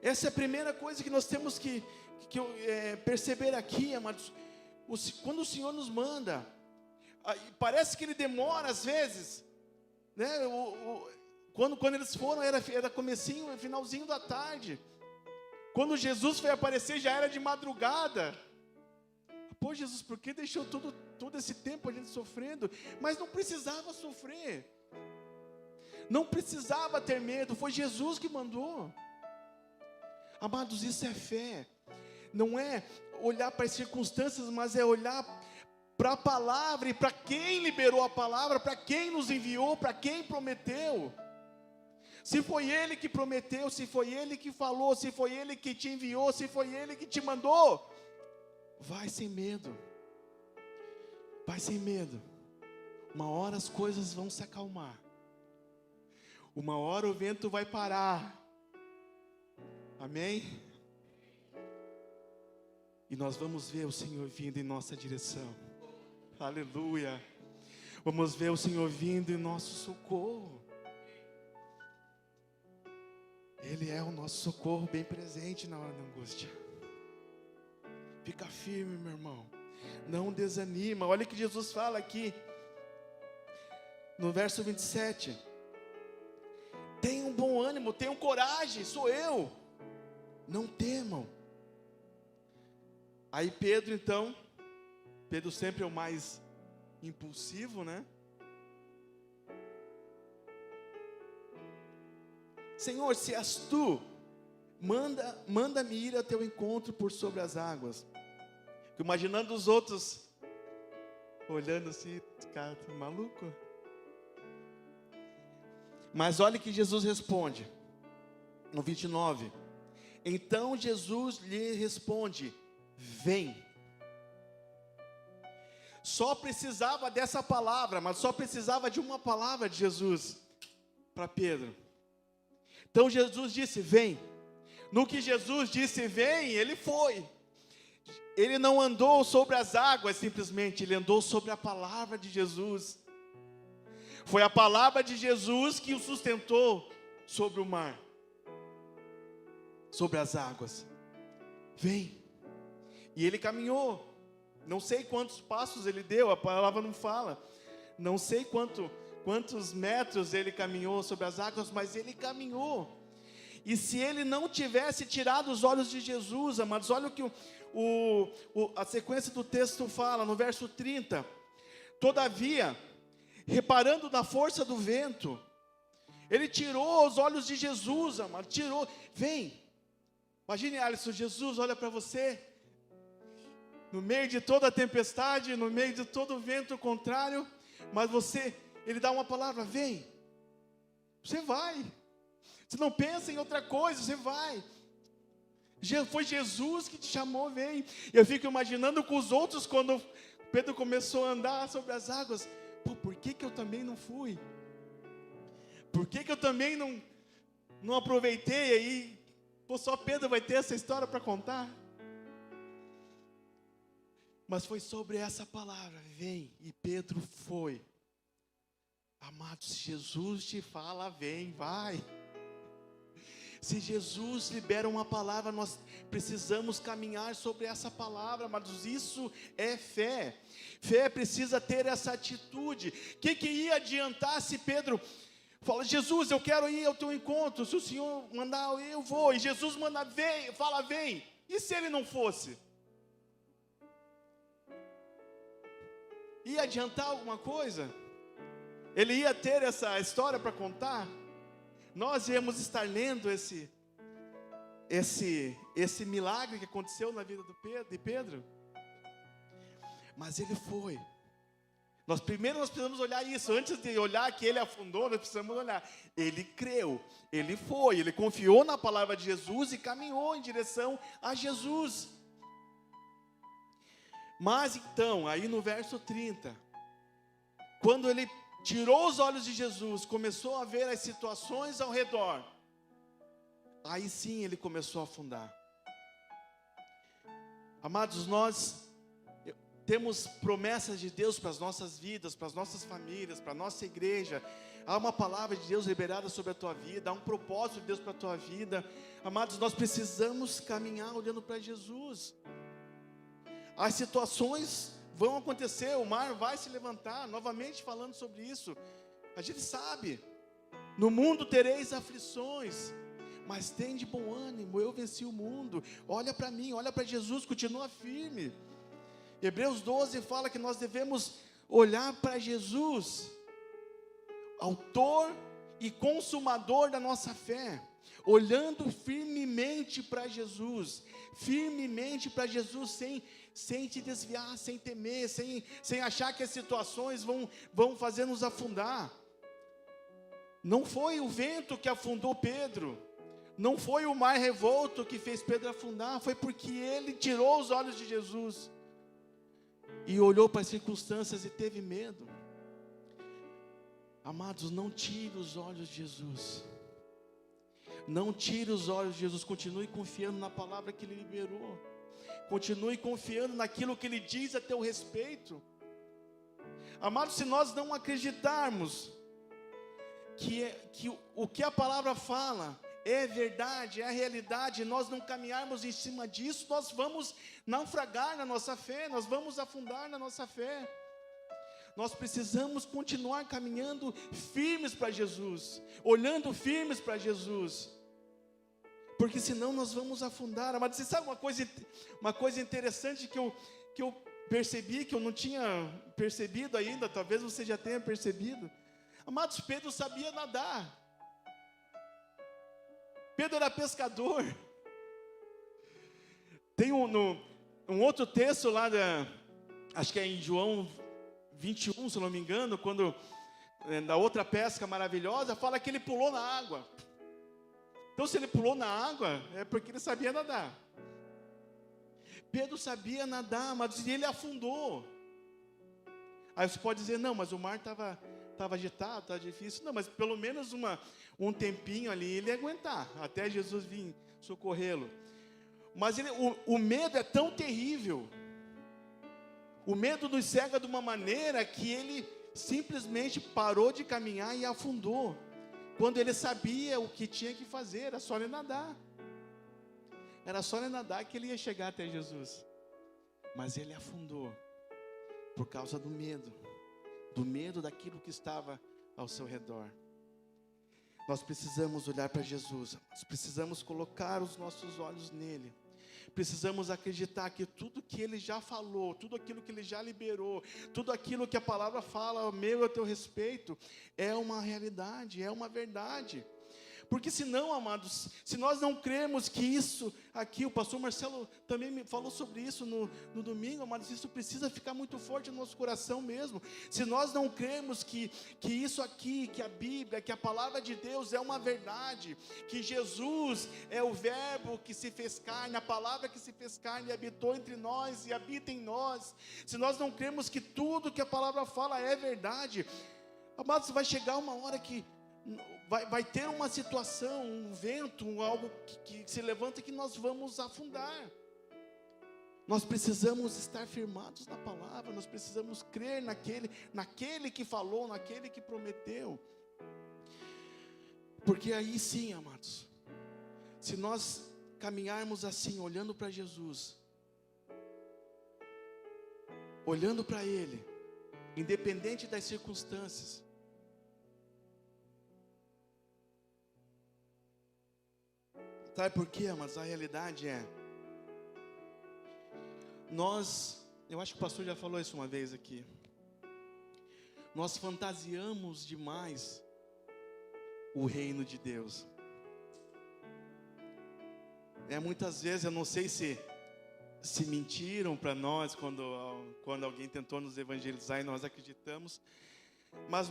Essa é a primeira coisa que nós temos que perceber aqui, amados. Quando o Senhor nos manda, parece que Ele demora às vezes, né? Quando eles foram, era comecinho, finalzinho da tarde. Quando Jesus foi aparecer, já era de madrugada. Pô, Jesus, por que deixou todo esse tempo a gente sofrendo? Mas não precisava sofrer. Não precisava ter medo, foi Jesus que mandou. Amados, isso é fé. Não é olhar para as circunstâncias, mas é olhar para a palavra e para quem liberou a palavra, para quem nos enviou, para quem prometeu. Se foi Ele que prometeu, se foi Ele que falou, se foi Ele que te enviou, se foi Ele que te mandou, vai sem medo. Vai sem medo. Uma hora as coisas vão se acalmar. Uma hora o vento vai parar. Amém? E nós vamos ver o Senhor vindo em nossa direção. Aleluia. Vamos ver o Senhor vindo em nosso socorro. Ele é o nosso socorro bem presente na hora da angústia. Fica firme, meu irmão. Não desanima. Olha o que Jesus fala aqui. No verso 27. Tenham bom ânimo, tenham coragem, sou eu. Não temam. Aí Pedro sempre é o mais impulsivo, né? Senhor, se és tu, manda-me ir ao teu encontro por sobre as águas. Fico imaginando os outros olhando assim, esse cara tá maluco? Mas olha que Jesus responde, no 29. Então Jesus lhe responde, vem. Só precisava dessa palavra, mas só precisava de uma palavra de Jesus para Pedro. Então Jesus disse, vem. No que Jesus disse, vem, ele foi. Ele não andou sobre as águas simplesmente, ele andou sobre a palavra de Jesus. Foi a palavra de Jesus que o sustentou sobre o mar, sobre as águas. Vem. E ele caminhou. Não sei quantos passos ele deu, a palavra não fala. Não sei quantos metros ele caminhou sobre as águas, mas ele caminhou. E se ele não tivesse tirado os olhos de Jesus, amados, olha o que a sequência do texto fala, no verso 30. Todavia, reparando na força do vento, ele tirou os olhos de Jesus, amado, tirou. Vem. Imagine, Alisson, Jesus olha para você, no meio de toda a tempestade, no meio de todo o vento contrário, mas ele dá uma palavra, vem. Você vai. Você não pensa em outra coisa, você vai. Foi Jesus que te chamou, vem. Eu fico imaginando com os outros, quando Pedro começou a andar sobre as águas. Por que eu também não fui? Por que eu também não aproveitei aí? Só Pedro vai ter essa história para contar. Mas foi sobre essa palavra, vem, e Pedro foi. Amados, se Jesus te fala, vem, vai. Se Jesus libera uma palavra, nós precisamos caminhar sobre essa palavra, amados, isso é fé. Fé precisa ter essa atitude. O que ia adiantar se Pedro fala, Jesus, eu quero ir ao teu encontro, se o Senhor mandar, eu vou, e Jesus manda, vem, fala, vem, e se ele não fosse? Ia adiantar alguma coisa? Ele ia ter essa história para contar? Nós íamos estar lendo esse milagre que aconteceu na vida de Pedro? Mas ele foi. Primeiro nós precisamos olhar isso. Antes de olhar que ele afundou, nós precisamos olhar. Ele creu, ele foi, ele confiou na palavra de Jesus e caminhou em direção a Jesus. Mas então, aí no verso 30, quando ele tirou os olhos de Jesus, começou a ver as situações ao redor, aí sim ele começou a afundar. Amados, temos promessas de Deus para as nossas vidas, para as nossas famílias, para a nossa igreja. Há uma palavra de Deus liberada sobre a tua vida, há um propósito de Deus para a tua vida. Amados, nós precisamos caminhar olhando para Jesus. As situações vão acontecer, o mar vai se levantar, novamente falando sobre isso. A gente sabe, no mundo tereis aflições, mas tem de bom ânimo, eu venci o mundo. Olha para mim, olha para Jesus, continua firme. Hebreus 12 fala que nós devemos olhar para Jesus, autor e consumador da nossa fé, olhando firmemente para Jesus, sem te desviar, sem temer, sem achar que as situações vão fazer nos afundar. Não foi o vento que afundou Pedro, não foi o mar revolto que fez Pedro afundar, foi porque ele tirou os olhos de Jesus e olhou para as circunstâncias e teve medo. Amados, não tire os olhos de Jesus, não tire os olhos de Jesus, continue confiando na palavra que Ele liberou, continue confiando naquilo que Ele diz a teu respeito. Amados, se nós não acreditarmos que o que a palavra fala é verdade, é a realidade, nós não caminharmos em cima disso, nós vamos naufragar na nossa fé, nós vamos afundar na nossa fé. Nós precisamos continuar caminhando firmes para Jesus, olhando firmes para Jesus, porque senão nós vamos afundar. Mas você sabe uma coisa interessante que eu percebi, que eu não tinha percebido ainda, talvez você já tenha percebido. Amados, Pedro sabia nadar. Pedro era pescador. Tem um outro texto lá, acho que é em João 21, se eu não me engano, quando na outra pesca maravilhosa, fala que ele pulou na água. Então, se ele pulou na água, é porque ele sabia nadar. Pedro sabia nadar, mas ele afundou. Aí você pode dizer, não, mas o mar estava agitado, estava difícil. Não, mas pelo menos um tempinho ali ele ia aguentar, até Jesus vir socorrê-lo. Mas o medo é tão terrível, o medo nos cega de uma maneira que ele simplesmente parou de caminhar e afundou, quando ele sabia o que tinha que fazer, era só ele nadar. Era só ele nadar que ele ia chegar até Jesus. Mas ele afundou, por causa do medo daquilo que estava ao seu redor. Nós precisamos olhar para Jesus, nós precisamos colocar os nossos olhos nele, precisamos acreditar que tudo que Ele já falou, tudo aquilo que Ele já liberou, tudo aquilo que a palavra fala ao meu e ao teu respeito, é uma realidade, é uma verdade. Porque senão, amados, se nós não cremos que isso aqui, o pastor Marcelo também me falou sobre isso no domingo, amados, isso precisa ficar muito forte no nosso coração mesmo. Se nós não cremos que isso aqui, que a Bíblia, que a palavra de Deus é uma verdade, que Jesus é o verbo que se fez carne, a palavra que se fez carne e habitou entre nós e habita em nós, se nós não cremos que tudo que a palavra fala é verdade, amados, vai chegar uma hora que vai ter uma situação, um vento, algo que se levanta que nós vamos afundar. Nós precisamos estar firmados na palavra, nós precisamos crer naquele que falou, naquele que prometeu. Porque aí sim, amados, se nós caminharmos assim, olhando para Jesus, olhando para Ele, independente das circunstâncias, sabe por quê, mas a realidade é, eu acho que o pastor já falou isso uma vez aqui, nós fantasiamos demais o reino de Deus. Muitas vezes, eu não sei se mentiram para nós quando alguém tentou nos evangelizar e nós acreditamos, mas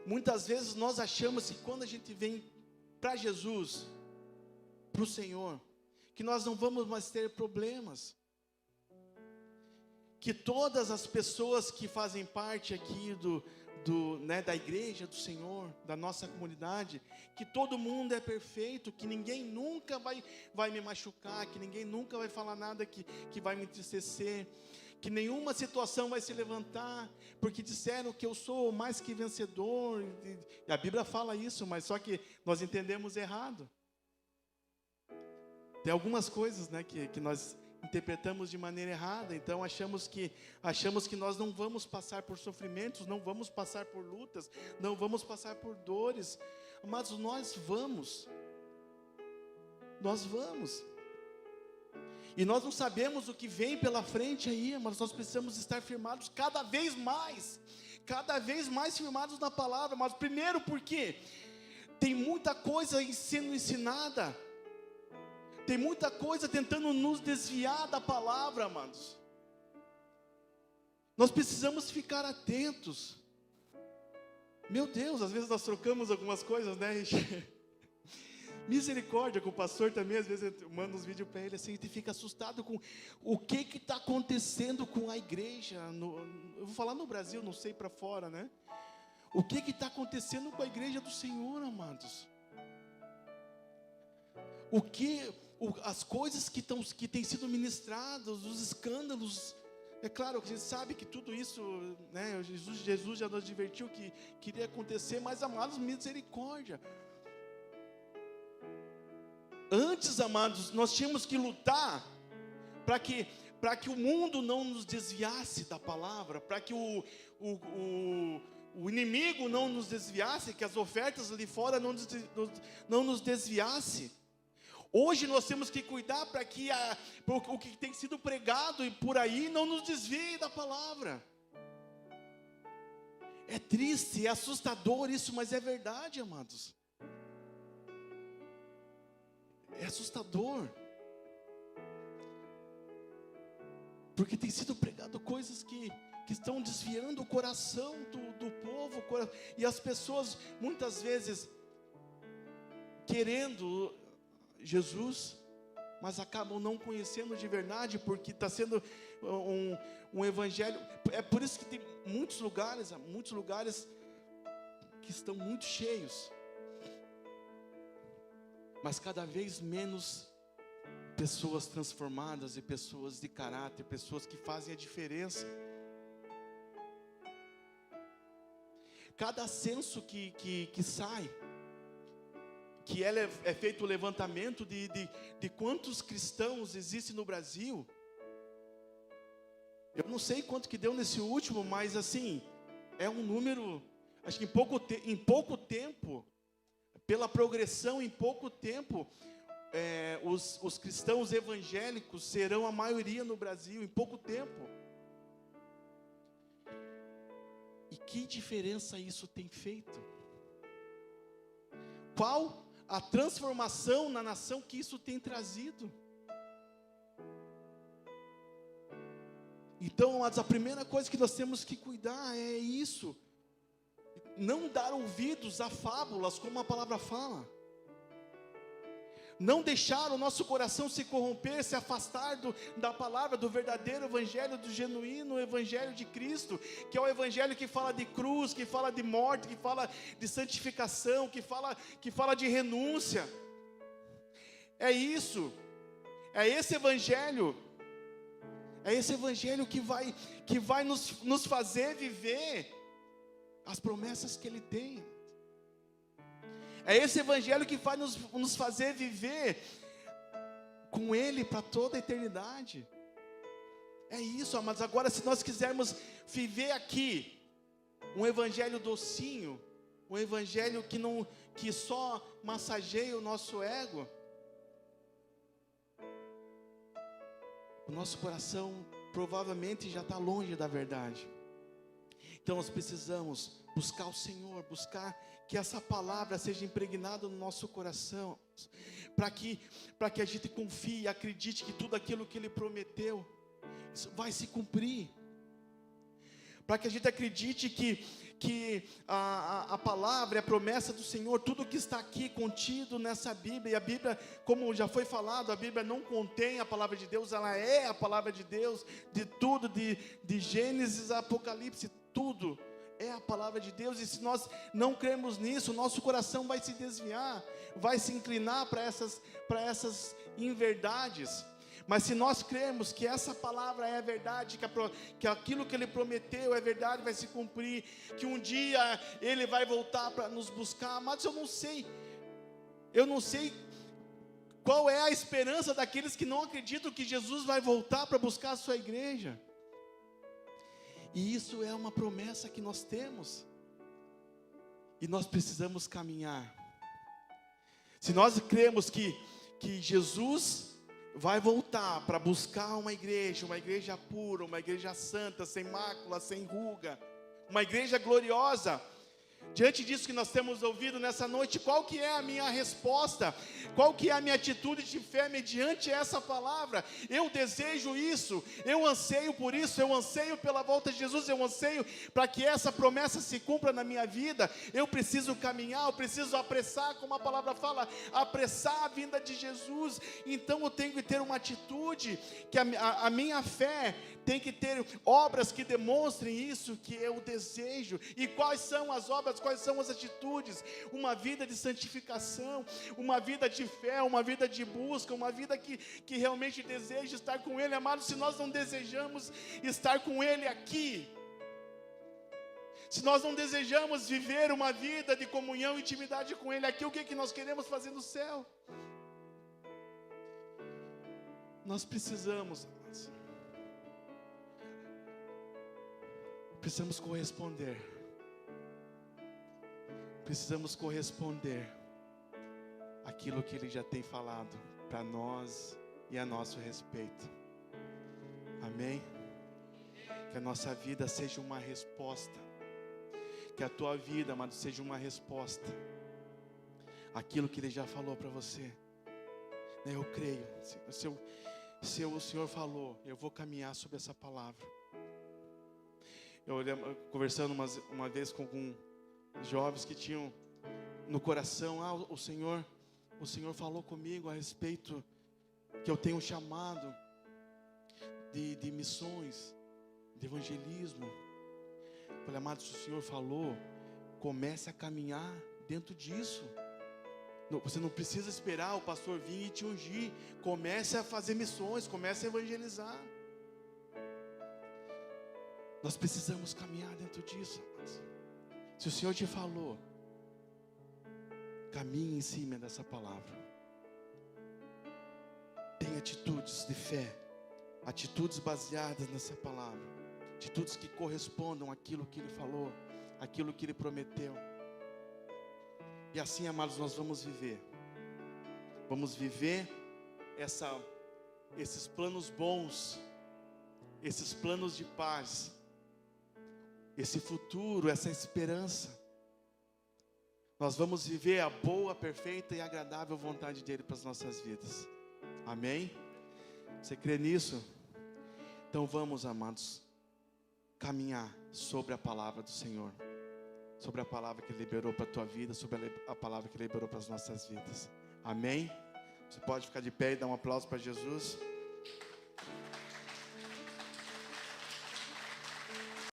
muitas vezes nós achamos que quando a gente vem para Jesus, para o Senhor, que nós não vamos mais ter problemas, que todas as pessoas que fazem parte aqui da igreja do Senhor, da nossa comunidade, que todo mundo é perfeito, que ninguém nunca vai me machucar, que ninguém nunca vai falar nada que vai me entristecer, que nenhuma situação vai se levantar, porque disseram que eu sou mais que vencedor. E a Bíblia fala isso, mas só que nós entendemos errado. Tem algumas coisas, né, que nós interpretamos de maneira errada. Então achamos que nós não vamos passar por sofrimentos, não vamos passar por lutas, não vamos passar por dores. Mas nós vamos. Nós vamos. E nós não sabemos o que vem pela frente aí, mas nós precisamos estar firmados cada vez mais firmados na palavra. Mas primeiro porque tem muita coisa sendo ensinada, tem muita coisa tentando nos desviar da palavra, amados. Nós precisamos ficar atentos. Meu Deus, às vezes nós trocamos algumas coisas, né? Misericórdia, com o pastor também, às vezes eu mando uns vídeos para ele assim, e fica assustado com o que está acontecendo com a igreja. Eu vou falar no Brasil, não sei para fora, né? O que está acontecendo com a igreja do Senhor, amados? As coisas que têm sido ministradas, os escândalos. É claro que a gente sabe que tudo isso, né? Jesus já nos advertiu que queria acontecer, mas amados, misericórdia. Antes, amados, nós tínhamos que lutar para que o mundo não nos desviasse da palavra, para que o inimigo não nos desviasse, que as ofertas ali fora não nos desviasse. Hoje nós temos que cuidar para que o que tem sido pregado e por aí não nos desvie da palavra. É triste, é assustador isso, mas é verdade, amados. É assustador, porque tem sido pregado coisas que estão desviando o coração do povo, e as pessoas muitas vezes querendo Jesus, mas acabam não conhecendo de verdade, porque está sendo um evangelho. É por isso que tem muitos lugares que estão muito cheios, mas cada vez menos pessoas transformadas e pessoas de caráter, pessoas que fazem a diferença. Cada censo que sai, que é feito o levantamento de quantos cristãos existem no Brasil. Eu não sei quanto que deu nesse último, mas assim, é um número, acho que em pouco tempo, pela progressão, em pouco tempo, os cristãos evangélicos serão a maioria no Brasil, em pouco tempo. E que diferença isso tem feito? Qual a transformação na nação que isso tem trazido? Então, a primeira coisa que nós temos que cuidar é isso. Não dar ouvidos a fábulas, como a palavra fala. Não deixar o nosso coração se corromper, se afastar da palavra, do verdadeiro evangelho, do genuíno evangelho de Cristo, que é o evangelho que fala de cruz, que fala de morte, que fala de santificação, que fala de renúncia. É isso. É esse evangelho que vai nos fazer viver as promessas que Ele tem. É esse evangelho que vai nos fazer viver com Ele para toda a eternidade. É isso, amados. Agora, se nós quisermos viver aqui um evangelho docinho, um evangelho que só massageia o nosso ego, o nosso coração provavelmente já está longe da verdade. Então nós precisamos buscar o Senhor, buscar que essa palavra seja impregnada no nosso coração, para que a gente confie e acredite que tudo aquilo que Ele prometeu vai se cumprir, para que a gente acredite que a palavra é a promessa do Senhor, tudo que está aqui contido nessa Bíblia. E a Bíblia, como já foi falado, a Bíblia não contém a palavra de Deus, ela é a palavra de Deus, de tudo, de Gênesis a Apocalipse, tudo é a palavra de Deus. E se nós não cremos nisso, nosso coração vai se desviar, vai se inclinar para essas inverdades. Mas se nós cremos que essa palavra é verdade, que aquilo que Ele prometeu é verdade, vai se cumprir, que um dia Ele vai voltar para nos buscar, amados, eu não sei qual é a esperança daqueles que não acreditam que Jesus vai voltar para buscar a sua igreja. E isso é uma promessa que nós temos, e nós precisamos caminhar. Se nós cremos que Jesus vai voltar para buscar uma igreja pura, uma igreja santa, sem mácula, sem ruga, uma igreja gloriosa, diante disso que nós temos ouvido nessa noite, qual que é a minha resposta? Qual que é a minha atitude de fé mediante essa palavra? Eu desejo isso, eu anseio por isso, eu anseio pela volta de Jesus, eu anseio para que essa promessa se cumpra na minha vida. Eu preciso caminhar, eu preciso apressar, como a palavra fala, apressar a vinda de Jesus. Então eu tenho que ter uma atitude, que a minha fé tem que ter obras que demonstrem isso que eu desejo. E quais são as obras, quais são as atitudes? Uma vida de santificação, uma vida de fé, uma vida de busca, uma vida que realmente deseja estar com Ele. Amados, se nós não desejamos estar com Ele aqui, se nós não desejamos viver uma vida de comunhão e intimidade com Ele aqui, o que nós queremos fazer no céu? Nós precisamos corresponder. Precisamos corresponder àquilo que Ele já tem falado para nós e a nosso respeito. Amém? Que a nossa vida seja uma resposta. Que a tua vida, amado, seja uma resposta àquilo que Ele já falou para você. Eu creio. Se o Senhor falou, eu vou caminhar sobre essa palavra. Eu conversando uma vez com jovens que tinham no coração, o Senhor falou comigo a respeito que eu tenho um chamado de missões, de evangelismo. Eu falei, amado, se o Senhor falou, comece a caminhar dentro disso. Você não precisa esperar o pastor vir e te ungir. Comece a fazer missões, comece a evangelizar. Nós precisamos caminhar dentro disso, amados. Se o Senhor te falou, caminhe em cima dessa palavra. Tenha atitudes de fé, atitudes baseadas nessa palavra, atitudes que correspondam àquilo que Ele falou, àquilo que Ele prometeu. E assim, amados, nós vamos viver esses planos bons, esses planos de paz, esse futuro, essa esperança. Nós vamos viver a boa, perfeita e agradável vontade dEle para as nossas vidas. Amém? Você crê nisso? Então vamos, amados, caminhar sobre a palavra do Senhor, sobre a palavra que Ele liberou para a tua vida, sobre a palavra que Ele liberou para as nossas vidas. Amém? Você pode ficar de pé e dar um aplauso para Jesus.